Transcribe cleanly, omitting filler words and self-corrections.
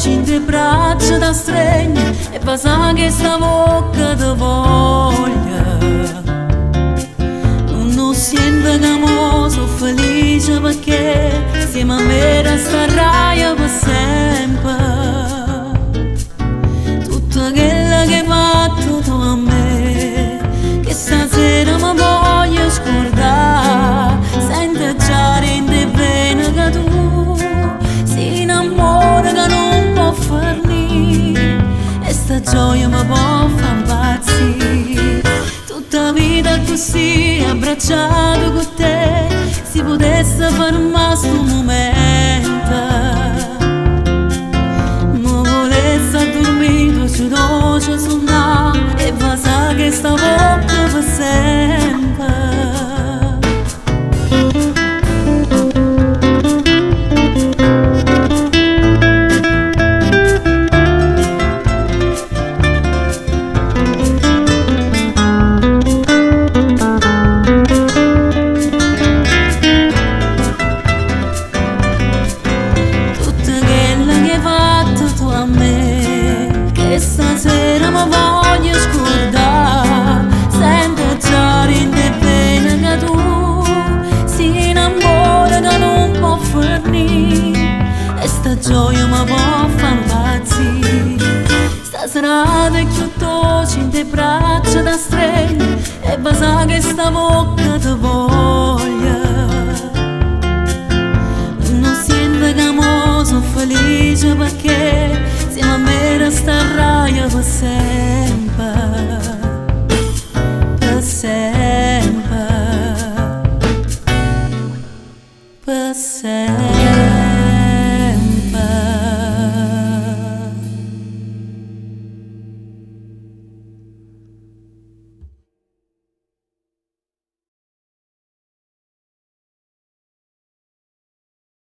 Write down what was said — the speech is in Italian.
in te braccia da stregna e passa che sta bocca di voglia. Non sento che mo sono felice perché siamo a me sta raia per sempre. Tutto quello che hai fatto tu a me, che stasera mi voglio scordare, sento già rende bene che tu si innamora che non può farni e sta gioia mi può far impazzire. Tutta vita così abbracciato con te, si potesse fermare sto momento, ma volesse addormire ci dolce suonare e va sa che sta bocca per sempre. Stasera mi voglio scordare, sento già rende bene che tu si innamora che non può farni e sta gioia mi può far impazzire. Sta serata è più dolce in te braccia da stregna e basa che sta